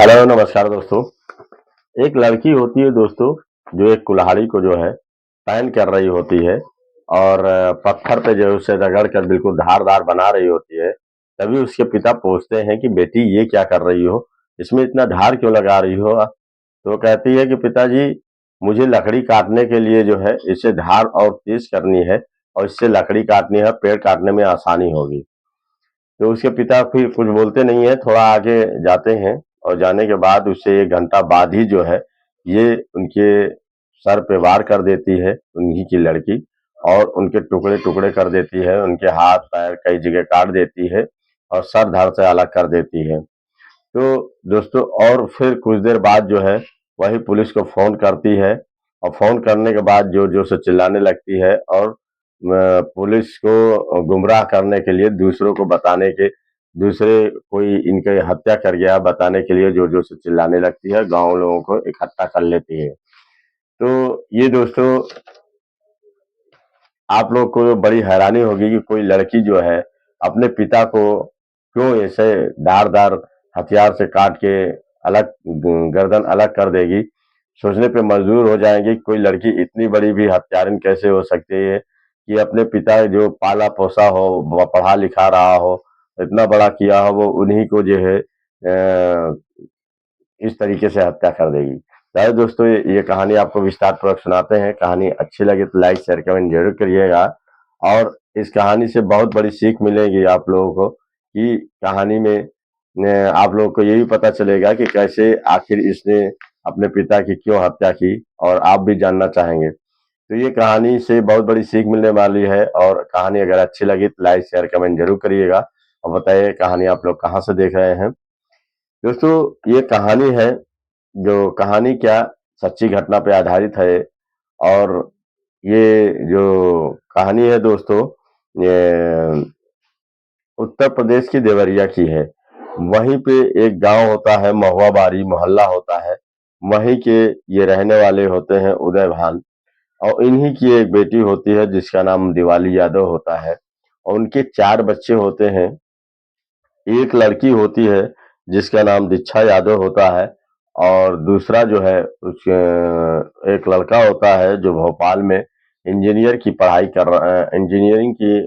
Hello नमस्कार दोस्तों। एक लड़की होती है दोस्तों, जो एक कुल्हाड़ी को जो है पैन कर रही होती है और पत्थर पे जो है उसे रगड़ कर बिल्कुल धारदार बना रही होती है। तभी उसके पिता पूछते हैं कि बेटी ये क्या कर रही हो, इसमें इतना धार क्यों लगा रही हो? तो वो कहती है कि पिताजी, मुझे लकड़ी काटने के लिए जो है इसे धार और तेज करनी है और इससे लकड़ी काटनी है, पेड़ काटने में आसानी होगी। तो उसके पिता फिर कुछ बोलते नहीं है, थोड़ा आगे जाते हैं और जाने के बाद उससे 1 घंटा बाद ही जो है ये उनके सर पे वार कर देती है उन्हीं की लड़की, और उनके टुकड़े-टुकड़े कर देती है, उनके हाथ-पैर कई जगह काट देती है और सर धड़ से अलग कर देती है। तो दोस्तों और फिर कुछ देर बाद जो है वही पुलिस को फ़ोन करती है और फ़ोन करने के बाद ज़ोर-ज़ोर से चिल्लाने लगती है और पुलिस को गुमराह करने के लिए दूसरों को बताने के दूसरे कोई इनके हत्या कर गया बताने के लिए ज़ोर-ज़ोर से चिल्लाने लगती है, गाँव लोगों को इकट्ठा कर लेती है। तो ये दोस्तों आप लोग को बड़ी हैरानी होगी कि कोई लड़की जो है अपने पिता को क्यों ऐसे धार-दार हथियार से काट के अलग गर्दन अलग कर देगी। सोचने पे मजबूर हो जाएंगे कि कोई लड़की इतनी बड़ी भी हत्यारिन कैसे हो सकती है कि अपने पिता जो पाला पोसा हो, पढ़ा लिखा रहा हो, इतना बड़ा किया हो, वो उन्हीं को जो है इस तरीके से हत्या कर देगी। चलिए दोस्तों, ये कहानी आपको विस्तार पूर्वक सुनाते हैं। कहानी अच्छी लगे तो लाइक शेयर कमेंट जरूर करिएगा और इस कहानी से बहुत बड़ी सीख मिलेगी आप लोगों को कि कहानी में आप लोगों को ये भी पता चलेगा कि कैसे आखिर इसने अपने पिता की क्यों हत्या की, और आप भी जानना चाहेंगे। तो ये कहानी से बहुत बड़ी सीख मिलने वाली है, और कहानी अगर अच्छी लगी तो लाइक शेयर कमेंट जरूर करिएगा और बताइए कहानी आप लोग कहाँ से देख रहे हैं। दोस्तों ये कहानी है, जो कहानी क्या सच्ची घटना पे आधारित है, और ये जो कहानी है दोस्तों, ये उत्तर प्रदेश की देवरिया की है। वहीं पे एक गांव होता है, महुआ बारी मोहल्ला होता है। वहीं के ये रहने वाले होते हैं उदय भान, और इन्हीं की एक बेटी होती है जिसका नाम दिवाली यादव होता है, और उनके 4 बच्चे होते हैं। एक लड़की होती है जिसका नाम दीक्षा यादव होता है, और दूसरा जो है एक लड़का होता है जो भोपाल में इंजीनियरिंग की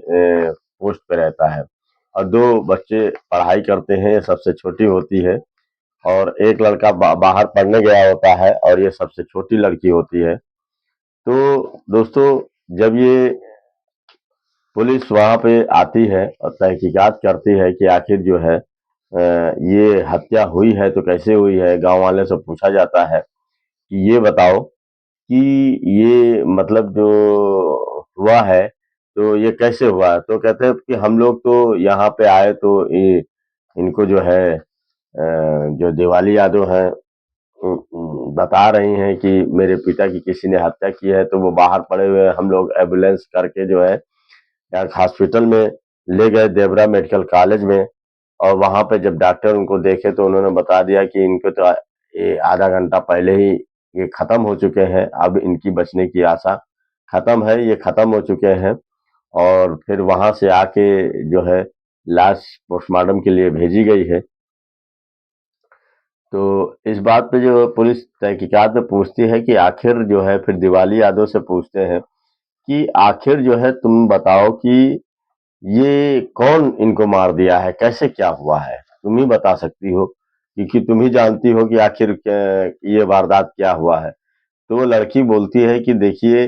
पोस्ट पे रहता है, और 2 बच्चे पढ़ाई करते हैं, ये सबसे छोटी होती है, और एक लड़का बाहर पढ़ने गया होता है और ये सबसे छोटी लड़की होती है। तो दोस्तों जब ये पुलिस वहाँ पे आती है और तहकीकात करती है कि आखिर जो है ये हत्या हुई है तो कैसे हुई है, गांव वाले से पूछा जाता है कि ये बताओ कि ये मतलब जो हुआ है तो ये कैसे हुआ? तो कहते हैं कि हम लोग तो यहाँ पे आए तो इनको जो है जो दिवाली यादव है बता रही हैं कि मेरे पिता की किसी ने हत्या की है, तो वो बाहर पड़े हुए हैं। हम लोग एम्बुलेंस करके जो है एक हॉस्पिटल में ले गए, देवरा मेडिकल कॉलेज में, और वहां पे जब डॉक्टर उनको देखे तो उन्होंने बता दिया कि इनको तो ये आधा घंटा पहले ही ये खत्म हो चुके हैं, अब इनकी बचने की आशा खत्म है, ये खत्म हो चुके हैं। और फिर वहां से आके जो है लाश पोस्टमार्टम के लिए भेजी गई है। तो इस बात पे जो पुलिस तहकीकात में पूछती है कि आखिर जो है, फिर दिवाली यादव से पूछते हैं कि आखिर जो है तुम बताओ कि ये कौन इनको मार दिया है, कैसे क्या हुआ है, तुम ही बता सकती हो क्योंकि तुम ही जानती हो कि आखिर ये वारदात क्या हुआ है। तो वो लड़की बोलती है कि देखिए,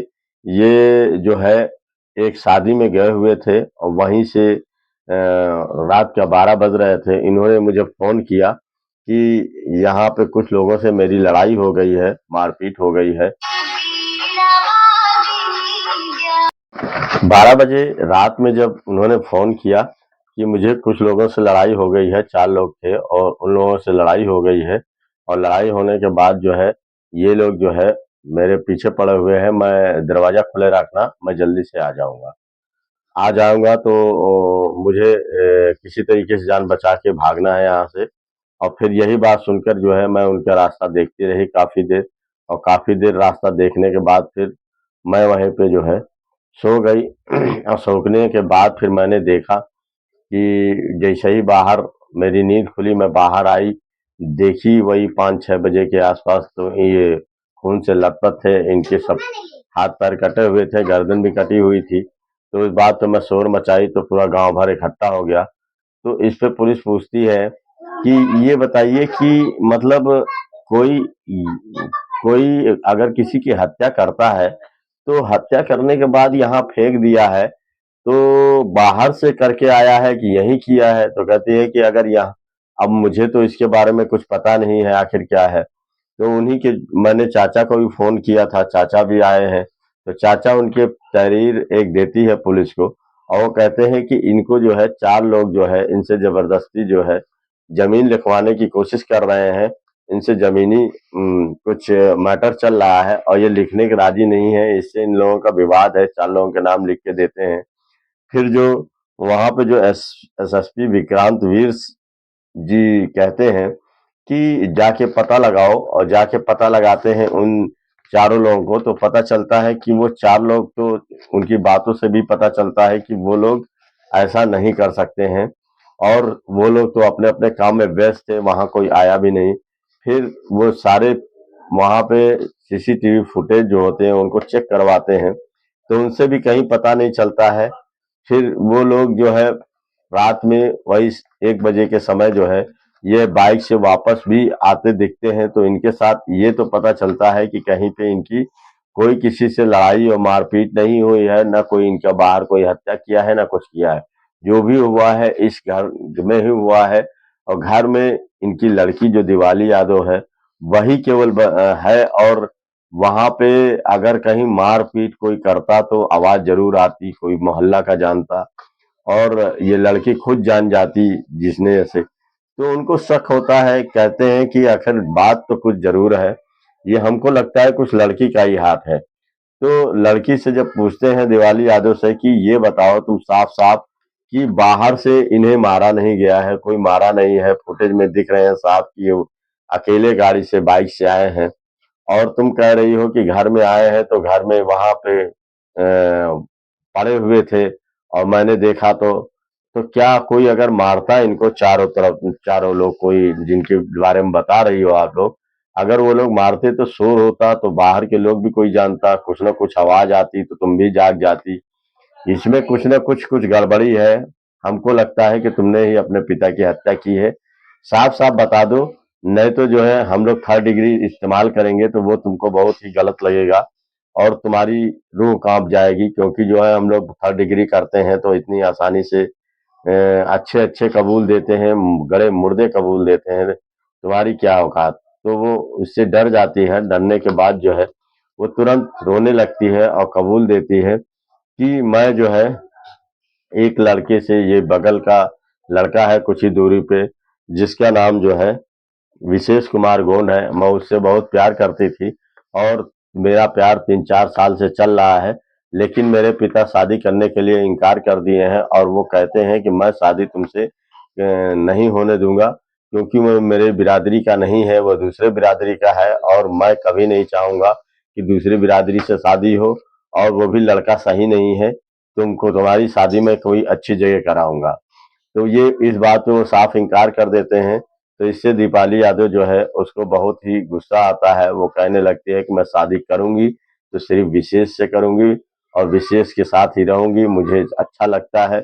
ये जो है एक शादी में गए हुए थे और वहीं से रात का 12 बज रहे थे, इन्होंने मुझे फोन किया कि यहाँ पे कुछ लोगों से मेरी लड़ाई हो गई है, मारपीट हो गई है। 12 बजे रात में जब उन्होंने फ़ोन किया कि मुझे कुछ लोगों से लड़ाई हो गई है, 4 लोग थे और उन लोगों से लड़ाई हो गई है, और लड़ाई होने के बाद जो है ये लोग जो है मेरे पीछे पड़े हुए हैं, मैं दरवाज़ा खुले रखना, मैं जल्दी से आ जाऊँगा। आ जाऊँगा तो मुझे किसी तरीके से जान बचा के भागना है यहाँ से। और फिर यही बात सुनकर जो है मैं उनका रास्ता देखती रही काफ़ी देर, और काफ़ी देर रास्ता देखने के बाद फिर मैं वहीं पे जो है सो गई। और सोने के बाद फिर मैंने देखा कि जैसे ही बाहर मेरी नींद खुली, मैं बाहर आई देखी वही 5-6 बजे के आसपास, तो ये खून से लथपथ थे, इनके सब हाथ पैर कटे हुए थे, गर्दन भी कटी हुई थी। तो इस बात पे मैं शोर मचाई तो पूरा गांव भर इकट्ठा हो गया। तो इस पे पुलिस पूछती है कि ये बताइए कि मतलब कोई कोई अगर किसी की हत्या करता है तो हत्या करने के बाद यहाँ फेंक दिया है, तो बाहर से करके आया है कि यही किया है? तो कहती है कि अगर यहाँ, अब मुझे तो इसके बारे में कुछ पता नहीं है आखिर क्या है। तो उन्हीं के, मैंने चाचा को भी फोन किया था, चाचा भी आए हैं। तो चाचा उनके तहरीर एक देती है पुलिस को, और वो कहते हैं कि इनको जो है 4 लोग जो है इनसे जबरदस्ती जो है जमीन लिखवाने की कोशिश कर रहे हैं। इनसे जमीनी कुछ मैटर चल रहा है और ये लिखने के राजी नहीं है, इससे इन लोगों का विवाद है, 4 लोगों के नाम लिख के देते हैं। फिर जो वहां पे जो एसएसपी विक्रांत वीर जी कहते हैं कि जाके पता लगाओ, और जाके पता लगाते हैं उन चारों लोगों को, तो पता चलता है कि वो 4 लोग तो, उनकी बातों से भी पता चलता है कि वो लोग ऐसा नहीं कर सकते हैं, और वो लोग तो अपने अपने काम में व्यस्त थे, वहां कोई आया भी नहीं। फिर वो सारे वहां पे सीसीटीवी फुटेज जो होते हैं उनको चेक करवाते हैं, तो उनसे भी कहीं पता नहीं चलता है। फिर वो लोग जो है रात में वही 1 बजे के समय जो है ये बाइक से वापस भी आते दिखते हैं, तो इनके साथ ये तो पता चलता है कि कहीं पे इनकी कोई किसी से लड़ाई और मारपीट नहीं हुई है, ना कोई इनका बाहर कोई हत्या किया है, ना कुछ किया है। जो भी हुआ है इस घर में ही हुआ है, और घर में इनकी लड़की जो दिवाली यादव है वही केवल है, और वहां पे अगर कहीं मारपीट कोई करता तो आवाज जरूर आती, कोई मोहल्ला का जानता, और ये लड़की खुद जान जाती जिसने ऐसे। तो उनको शक होता है, कहते हैं कि आखिर बात तो कुछ जरूर है, ये हमको लगता है कुछ लड़की का ही हाथ है। तो लड़की से जब पूछते हैं दिवाली यादव से कि ये बताओ तुम साफ साफ कि बाहर से इन्हें मारा नहीं गया है, कोई मारा नहीं है, फुटेज में दिख रहे हैं साफ कि ये अकेले गाड़ी से बाइक से आए हैं, और तुम कह रही हो कि घर में आए हैं तो घर में वहां पे पड़े हुए थे और मैंने देखा, तो क्या कोई अगर मारता इनको चारों तरफ, चारों लोग कोई जिनके बारे में बता रही हो आप लोग, अगर वो लोग मारते तो शोर होता, तो बाहर के लोग भी कोई जानता, कुछ ना कुछ आवाज आती तो तुम भी जाग जाती। इसमें कुछ ना कुछ कुछ गड़बड़ी है, हमको लगता है कि तुमने ही अपने पिता की हत्या की है। साफ साफ बता दो, नहीं तो जो है हम लोग थर्ड डिग्री इस्तेमाल करेंगे तो वो तुमको बहुत ही गलत लगेगा, और तुम्हारी रूह कांप जाएगी, क्योंकि जो है हम लोग थर्ड डिग्री करते हैं तो इतनी आसानी से अच्छे अच्छे कबूल देते हैं, गड़े मुर्दे कबूल देते हैं, तुम्हारी क्या औकात। तो वो उससे डर जाती है, डरने के बाद जो है वो तुरंत रोने लगती है और कबूल देती है कि मैं जो है एक लड़के से, ये बगल का लड़का है कुछ ही दूरी पे, जिसका नाम जो है विशेष कुमार गोंड है, मैं उससे बहुत प्यार करती थी, और मेरा प्यार 3-4 साल से चल रहा है। लेकिन मेरे पिता शादी करने के लिए इनकार कर दिए हैं, और वो कहते हैं कि मैं शादी तुमसे नहीं होने दूंगा, क्योंकि वो मेरे बिरादरी का नहीं है, वो दूसरे बिरादरी का है, और मैं कभी नहीं चाहूंगा कि दूसरी बिरादरी से शादी हो, और वो भी लड़का सही नहीं है, तुमको तुम्हारी शादी में कोई अच्छी जगह कराऊंगा। तो ये इस बात पे वो साफ इनकार कर देते हैं। तो इससे दीपाली यादव जो है उसको बहुत ही गुस्सा आता है, वो कहने लगती है कि मैं शादी करूंगी तो सिर्फ विशेष से करूंगी, और विशेष के साथ ही रहूंगी, मुझे अच्छा लगता है।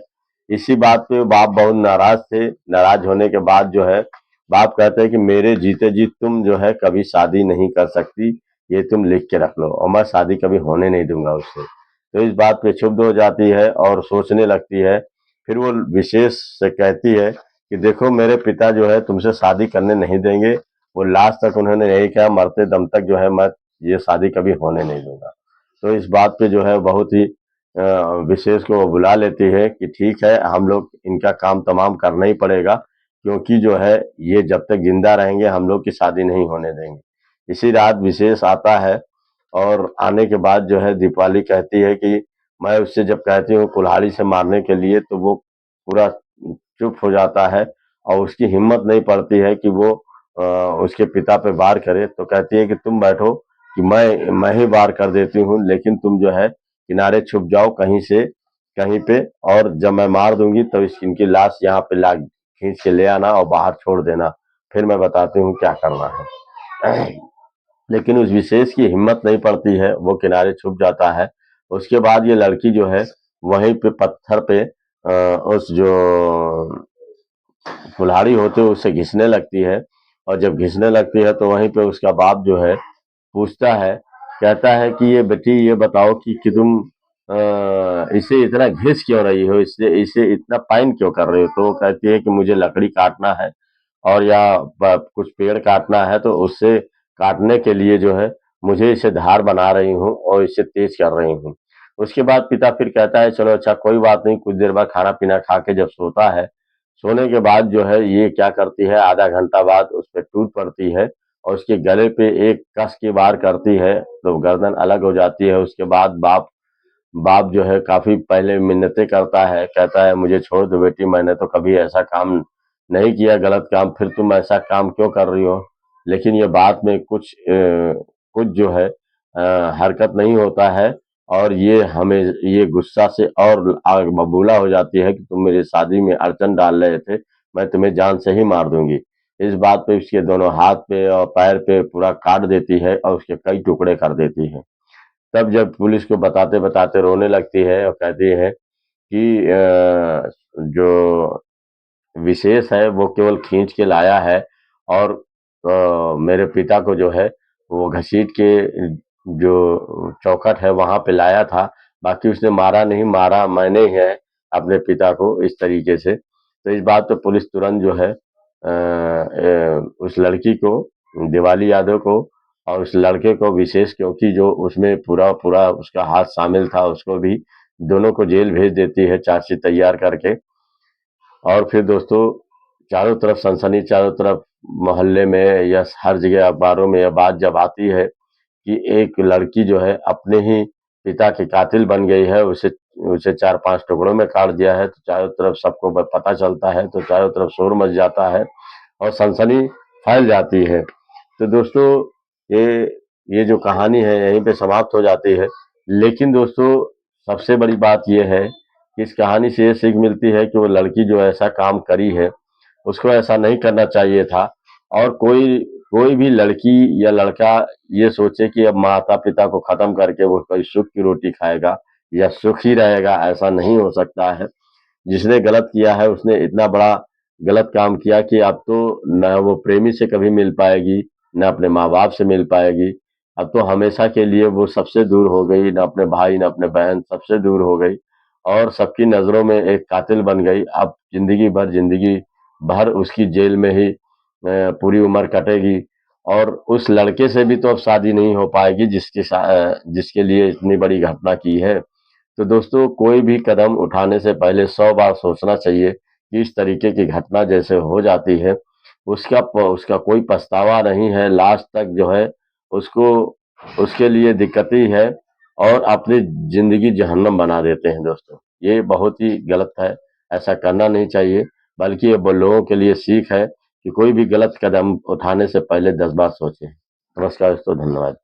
इसी बात पे बाप बहुत नाराज थे, नाराज होने के बाद जो है बाप कहते हैं कि मेरे जीते जी तुम जो है कभी शादी नहीं कर सकती, ये तुम लिख के रख लो, और मैं शादी कभी होने नहीं दूंगा उससे। तो इस बात पे क्षुब्ध हो जाती है और सोचने लगती है। फिर वो विशेष से कहती है कि देखो मेरे पिता जो है तुमसे शादी करने नहीं देंगे, वो लास्ट तक उन्होंने यही कहा, मरते दम तक जो है मैं ये शादी कभी होने नहीं दूंगा। तो इस बात पे जो है बहुत ही विशेष को वो बुला लेती है कि ठीक है, हम लोग इनका काम तमाम करना ही पड़ेगा, क्योंकि जो है ये जब तक जिंदा रहेंगे हम लोग की शादी नहीं होने देंगे। इसी रात विशेष आता है, और आने के बाद जो है दीपाली कहती है कि मैं उससे जब कहती हूँ कुल्हाड़ी से मारने के लिए, तो वो पूरा चुप हो जाता है, और उसकी हिम्मत नहीं पड़ती है कि वो उसके पिता पे वार करे। तो कहती है कि तुम बैठो, कि मैं ही वार कर देती हूँ, लेकिन तुम जो है किनारे छुप जाओ कहीं से, कहीं पे, और जब मैं मार दूंगी तो इनकी लाश यहाँ पे ला खींच के ले आना और बाहर छोड़ देना, फिर मैं बताती हूँ क्या करना है। लेकिन उस विशेष की हिम्मत नहीं पड़ती है, वो किनारे छुप जाता है। उसके बाद ये लड़की जो है वहीं पे पत्थर पे उस जो कुल्हाड़ी होते है उससे घिसने लगती है, और जब घिसने लगती है तो वहीं पे उसका बाप जो है पूछता है, कहता है कि ये बेटी ये बताओ कि तुम इसे इतना घिस क्यों रही हो, इसे इसे इतना पाइन क्यों कर रही हो। तो वो कहती है कि मुझे लकड़ी काटना है और या कुछ पेड़ काटना है, तो उससे काटने के लिए जो है मुझे इसे धार बना रही हूँ और इसे तेज कर रही हूँ। उसके बाद पिता फिर कहता है चलो अच्छा कोई बात नहीं, कुछ देर बाद खाना पीना खा के जब सोता है, सोने के बाद जो है ये क्या करती है, आधा घंटा बाद उस पर टूट पड़ती है और उसके गले पे एक कस की वार करती है, तो गर्दन अलग हो जाती है। उसके बाद बाप बाप जो है काफी पहले मिन्नतें करता है, कहता है मुझे छोड़ दो बेटी, मैंने तो कभी ऐसा काम नहीं किया गलत काम, फिर तुम ऐसा काम क्यों कर रही हो। लेकिन ये बात में कुछ जो है हरकत नहीं होता है, और ये हमें ये गुस्सा से और आग बबूला हो जाती है कि तुम मेरी शादी में अड़चन डाल रहे थे, मैं तुम्हें जान से ही मार दूंगी। इस बात पे उसके दोनों हाथ पे और पैर पे पूरा काट देती है और उसके कई टुकड़े कर देती है। तब जब पुलिस को बताते बताते रोने लगती है और कहती है कि जो विशेष है वो केवल खींच के लाया है, और मेरे पिता को जो है वो घसीट के जो चौखट है वहां पे लाया था, बाकी उसने मारा नहीं, मारा मैंने ही है अपने पिता को इस तरीके से। तो इस बात पे पुलिस तुरंत जो है उस लड़की को, दिवाली यादव को, और उस लड़के को विशेष, क्योंकि जो उसमें पूरा पूरा उसका हाथ शामिल था, उसको भी दोनों को जेल भेज देती है चार्जशीट तैयार करके। और फिर दोस्तों चारों तरफ सनसनी, चारों तरफ मोहल्ले में या हर जगह अखबारों में यह बात जब आती है कि एक लड़की जो है अपने ही पिता की कातिल बन गई है, उसे उसे 4-5 टुकड़ों में काट दिया है, तो चारों तरफ सबको पता चलता है, तो चारों तरफ शोर मच जाता है और सनसनी फैल जाती है। तो दोस्तों ये ये जो कहानी है यहीं पे समाप्त हो जाती है। लेकिन दोस्तों सबसे बड़ी बात ये है कि इस कहानी से ये सीख मिलती है कि वो लड़की जो ऐसा काम करी है उसको ऐसा नहीं करना चाहिए था। और कोई कोई भी लड़की या लड़का ये सोचे कि अब माता पिता को खत्म करके वो कोई सुख की रोटी खाएगा या सुखी रहेगा, ऐसा नहीं हो सकता है। जिसने गलत किया है उसने इतना बड़ा गलत काम किया कि अब तो न वो प्रेमी से कभी मिल पाएगी, न अपने माँ बाप से मिल पाएगी। अब तो हमेशा के लिए वो सबसे दूर हो गई, न अपने भाई न अपने बहन, सबसे दूर हो गई और सबकी नजरों में एक कातिल बन गई। अब जिंदगी भर उसकी जेल में ही पूरी उम्र कटेगी, और उस लड़के से भी तो अब शादी नहीं हो पाएगी जिसके लिए इतनी बड़ी घटना की है। तो दोस्तों कोई भी कदम उठाने से पहले 100 बार सोचना चाहिए कि इस तरीके की घटना जैसे हो जाती है उसका कोई पछतावा नहीं है, लास्ट तक जो है उसको उसके लिए दिक्कत ही है, और अपनी जिंदगी जहन्नम बना देते हैं दोस्तों। ये बहुत ही गलत है, ऐसा करना नहीं चाहिए, बल्कि ये लोगों के लिए सीख है कि कोई भी गलत कदम उठाने से पहले 10 बार सोचें। नमस्कार दोस्तों, धन्यवाद।